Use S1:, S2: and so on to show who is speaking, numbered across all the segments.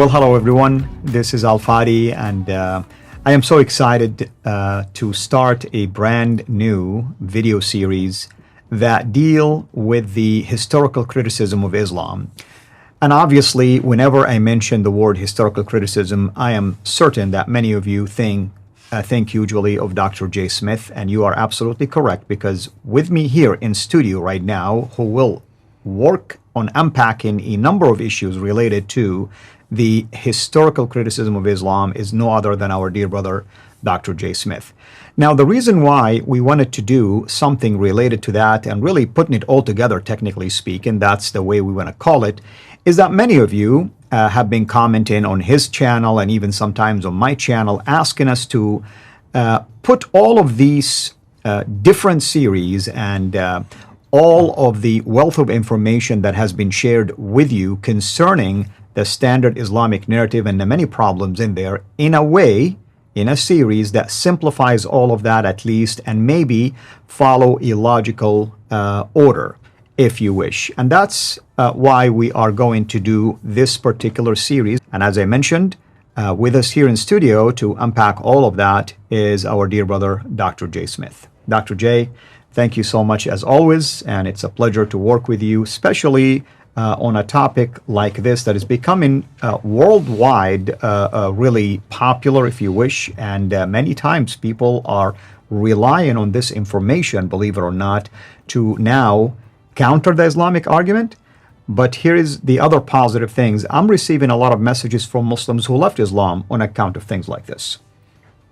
S1: Well, hello everyone. This is Al Fadi, and I am so excited to start a brand new video series that deal with the historical criticism of Islam. And obviously, whenever I mention the word historical criticism, I am certain that many of you think usually of Dr. J. Smith, and you are absolutely correct, because with me here in studio right now, who will work on unpacking a number of issues related to the historical criticism of Islam, is no other than our dear brother, Dr. J. Smith. Now, the reason why we wanted to do something related to that and really putting it all together, technically speaking, that's the way we want to call it, is that many of you have been commenting on his channel and even sometimes on my channel, asking us to put all of these different series and all of the wealth of information that has been shared with you concerning the standard Islamic narrative and the many problems in there, in a way, in a series that simplifies all of that at least, and maybe follow a logical order, if you wish. And that's why we are going to do this particular series. And as I mentioned, with us here in studio to unpack all of that is our dear brother, Dr. J. Smith. Dr. J, thank you so much as always, and it's a pleasure to work with you, especially on a topic like this that is becoming worldwide really popular, if you wish, and many times people are relying on this information, believe it or not, to now counter the Islamic argument. But here is the other positive things. I'm receiving a lot of messages from Muslims who left Islam on account of things like this.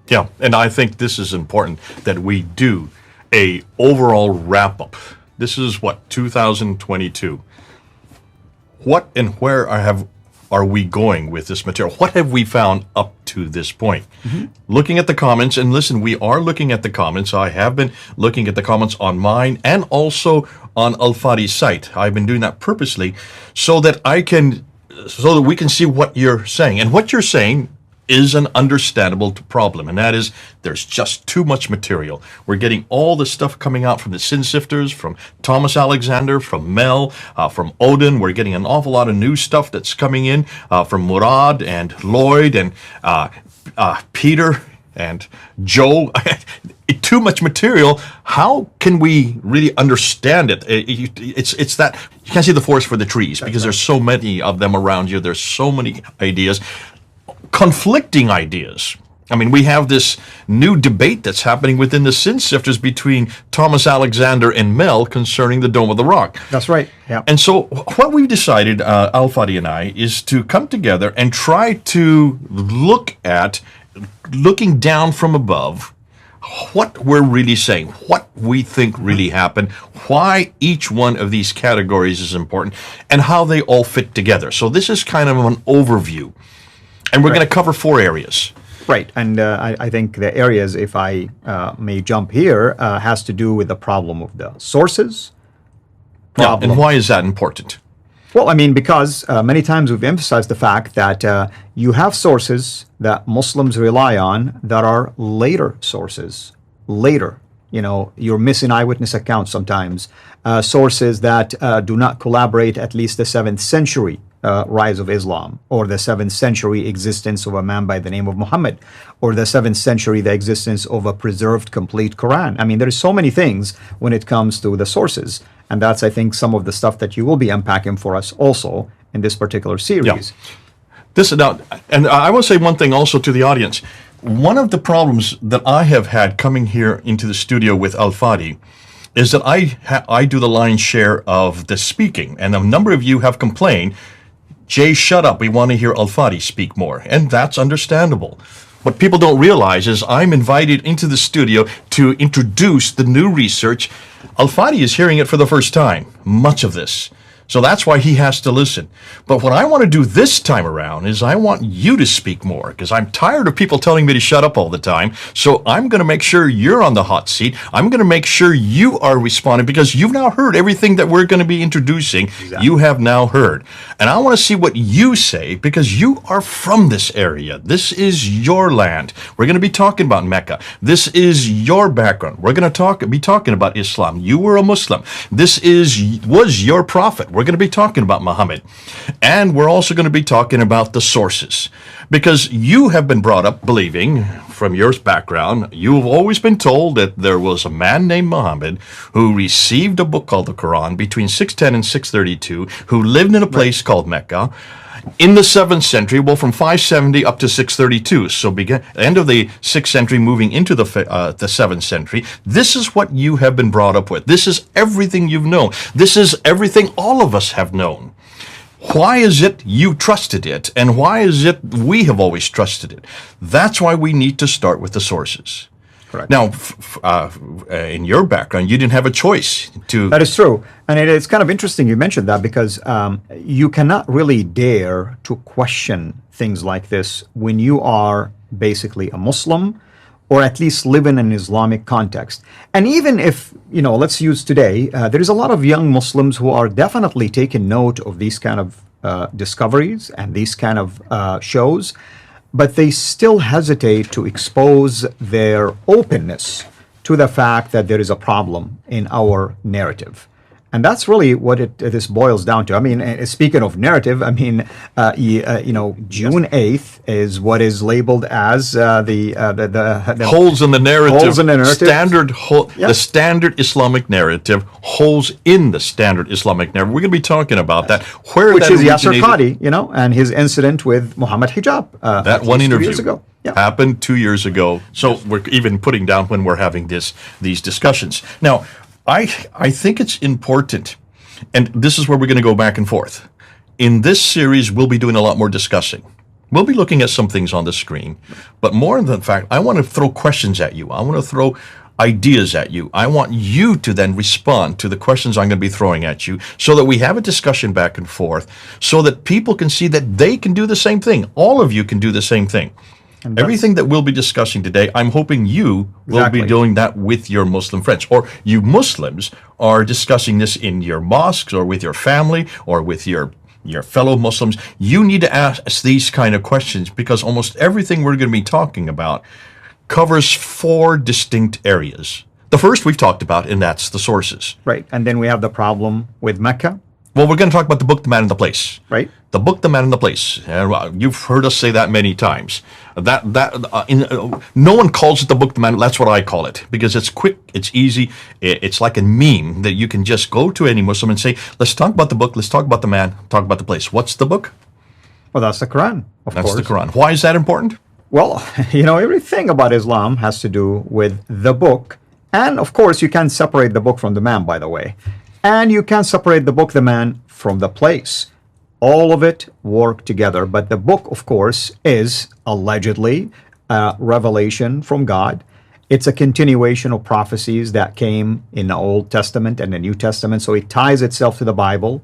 S2: Yeah, and I think this is important that we do a overall wrap-up. This is what, 2022. What and where are we going with this material? What have we found up to this point? Looking at the comments, and listen, we are looking at the comments. I have been looking at the comments on mine and also on Al Fadi's site. I've been doing that purposely so that we can see what you're saying. And what you're saying is an understandable problem, and that is there's just too much material. We're getting all the stuff coming out from the Sin Sifters, from Thomas Alexander, from Mel, from Odin. We're getting an awful lot of new stuff that's coming in from Murad and Lloyd and Peter and Joe. Too much material. How can we really understand it? It's that you can't see the forest for the trees, because there's so many of them around you. There's so many ideas. Conflicting ideas. I mean, we have this new debate that's happening within the Sin Sifters between Thomas Alexander and Mel concerning the Dome of the Rock.
S1: That's right. Yeah.
S2: And so what we've decided, Al Fadi and I, is to come together and try to look at, looking down from above, what we're really saying, what we think really happened, why each one of these categories is important, and how they all fit together. So this is kind of an overview. And we're going to cover 4 areas.
S1: Right. And I think the areas, if I may jump here, has to do with the problem of the sources.
S2: Yeah, and why is that important?
S1: Well, I mean, because many times we've emphasized the fact that you have sources that Muslims rely on that are later sources. Later. You know, you're missing eyewitness accounts sometimes. Sources that do not collaborate at least the 7th century rise of Islam, or the 7th century existence of a man by the name of Muhammad, or the 7th century the existence of a preserved complete Quran. I mean, there's so many things when it comes to the sources, and that's, I think, some of the stuff that you will be unpacking for us also in this particular series.
S2: Yeah. And I will say one thing also to the audience. One of the problems that I have had coming here into the studio with Al Fadi is that I do the lion's share of the speaking, and a number of you have complained, Jay, shut up, we want to hear Al Fadi speak more, and that's understandable. What people don't realize is I'm invited into the studio to introduce the new research. Al Fadi is hearing it for the first time, much of this. So that's why he has to listen. But what I want to do this time around is I want you to speak more, because I'm tired of people telling me to shut up all the time. So I'm going to make sure you're on the hot seat. I'm going to make sure you are responding, because you've now heard everything that we're going to be introducing. Exactly. You have now heard. And I want to see what you say, because you are from this area. This is your land. We're going to be talking about Mecca. This is your background. We're going to be talking about Islam. You were a Muslim. This was your prophet. We're going to be talking about Muhammad. And we're also going to be talking about the sources. Because you have been brought up believing, from your background, you've always been told that there was a man named Muhammad who received a book called the Quran between 610 and 632, who lived in a place called Mecca in the 7th century, well, from 570 up to 632. So end of the 6th century, moving into the 7th century. This is what you have been brought up with. This is everything you've known. This is everything all of us have known. Why is it you trusted it, and why is it we have always trusted it? That's why we need to start with the sources.
S1: Correct.
S2: Now, in your background, you didn't have a choice to...
S1: That is true. And it's kind of interesting you mentioned that, because you cannot really dare to question things like this when you are basically a Muslim, or at least live in an Islamic context. And even if, let's use today, there is a lot of young Muslims who are definitely taking note of these kind of discoveries and these kind of shows, but they still hesitate to expose their openness to the fact that there is a problem in our narrative. And that's really what this boils down to. I mean, speaking of narrative, I mean, June 8th is what is labeled as the
S2: holes in the narrative.
S1: Holes in the narrative.
S2: The standard Islamic narrative, holes in the standard Islamic narrative. We're going to be talking about that.
S1: Which is Yasser Qadi, and his incident with Muhammad Hijab.
S2: That one interview
S1: 2 years ago. Yeah.
S2: Happened 2 years ago. So we're even putting down when we're having these discussions. Now, I think it's important, and this is where we're going to go back and forth. In this series, we'll be doing a lot more discussing. We'll be looking at some things on the screen, but more than the fact, I want to throw questions at you. I want to throw ideas at you. I want you to then respond to the questions I'm going to be throwing at you, so that we have a discussion back and forth, so that people can see that they can do the same thing. All of you can do the same thing. Everything that we'll be discussing today, I'm hoping you will be doing that with your Muslim friends, or you Muslims are discussing this in your mosques, or with your family, or with your fellow Muslims. You need to ask these kind of questions, because almost everything we're going to be talking about covers 4 distinct areas. The first we've talked about, and that's the sources.
S1: Right. And then we have the problem with Mecca.
S2: Well, we're going to talk about the book, The Man and the Place.
S1: Right.
S2: The book, The Man and the Place. You've heard us say that many times. No one calls it the book, The Man. That's what I call it, because it's quick, it's easy. It's like a meme that you can just go to any Muslim and say, let's talk about the book, let's talk about the man, talk about the place. What's the book?
S1: Well, that's the Quran, of course.
S2: That's the Quran. Why is that important?
S1: Well, everything about Islam has to do with the book. And of course, you can separate the book from the man, by the way. And you can separate the book, the man, from the place. All of it work together. But the book, of course, is allegedly a revelation from God. It's a continuation of prophecies that came in the Old Testament and the New Testament. So it ties itself to the Bible.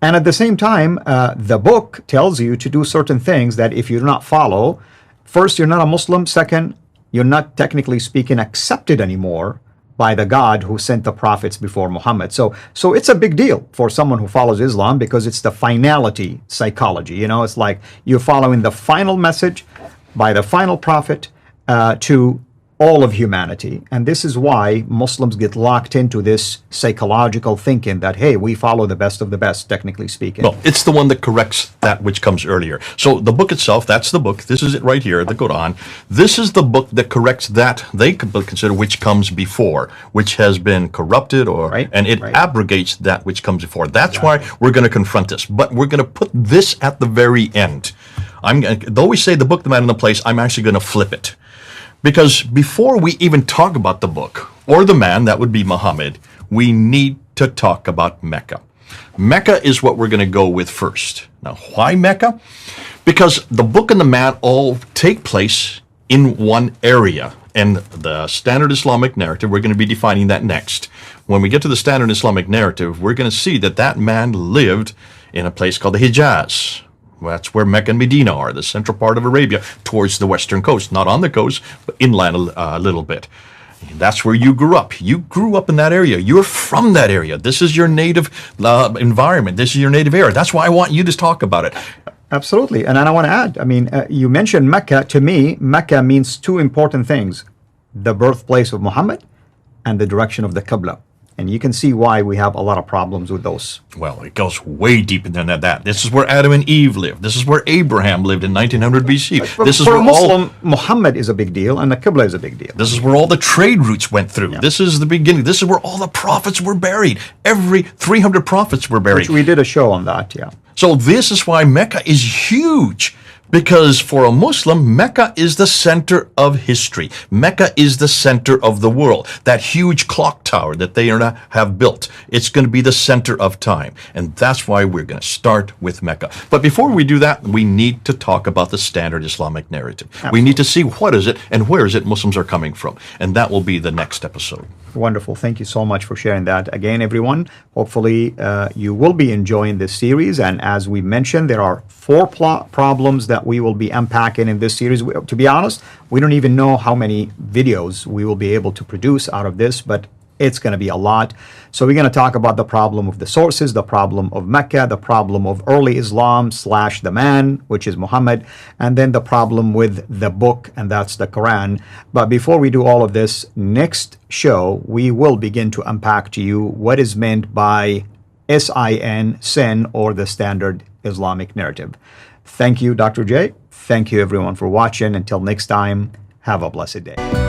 S1: And at the same time, the book tells you to do certain things that if you do not follow, first, you're not a Muslim. Second, you're not technically speaking accepted anymore by the God who sent the prophets before Muhammad. So it's a big deal for someone who follows Islam, because it's the finality psychology. It's like you're following the final message by the final prophet to all of humanity. And this is why Muslims get locked into this psychological thinking that, hey, we follow the best of the best, technically speaking.
S2: Well, it's the one that corrects that which comes earlier. So the book itself, that's the book. This is it right here, the Quran. This is the book that corrects that they could consider which comes before, which has been corrupted, and it abrogates that which comes before. That's why we're going to confront this. But we're going to put this at the very end. Though we say the book, the man, and the place, I'm actually going to flip it. Because before we even talk about the book, or the man, that would be Muhammad, we need to talk about Mecca. Mecca is what we're going to go with first. Now, why Mecca? Because the book and the man all take place in one area. And the standard Islamic narrative, we're going to be defining that next. When we get to the standard Islamic narrative, we're going to see that that man lived in a place called the Hijaz. That's where Mecca and Medina are, the central part of Arabia, towards the western coast. Not on the coast, but inland a little bit. That's where you grew up. You grew up in that area. You're from that area. This is your native environment. This is your native area. That's why I want you to talk about it.
S1: Absolutely. And I want to add, you mentioned Mecca. To me, Mecca means 2 important things: the birthplace of Muhammad and the direction of the Qibla. And you can see why we have a lot of problems with those.
S2: Well, it goes way deeper than that. This is where Adam and Eve lived. This is where Abraham lived in 1900 BC. This is
S1: For
S2: where
S1: a Muslim, Muhammad is a big deal, and the Qibla is a big deal.
S2: This is where all the trade routes went through. This is the beginning. This is where all the prophets were buried. Every 300 prophets were buried.
S1: Which we did a show on that, yeah.
S2: So this is why Mecca is huge. Because for a Muslim, Mecca is the center of history. Mecca is the center of the world. That huge clock tower that they have built, it's going to be the center of time. And that's why we're going to start with Mecca. But before we do that, we need to talk about the standard Islamic narrative.
S1: Absolutely.
S2: We need to see what is it and where is it Muslims are coming from. And that will be the next episode.
S1: Wonderful. Thank you so much for sharing that. Again, everyone, hopefully you will be enjoying this series. And as we mentioned, there are 4 problems that we will be unpacking in this series. To be honest, we don't even know how many videos we will be able to produce out of this, but it's going to be a lot. So we're going to talk about the problem of the sources, the problem of Mecca, the problem of early Islam / the man, which is Muhammad, and then the problem with the book, and that's the Quran. But before we do all of this, next show, we will begin to unpack to you what is meant by sin, or the standard Islamic narrative. Thank you, Dr. J. Thank you, everyone, for watching. Until next time, have a blessed day.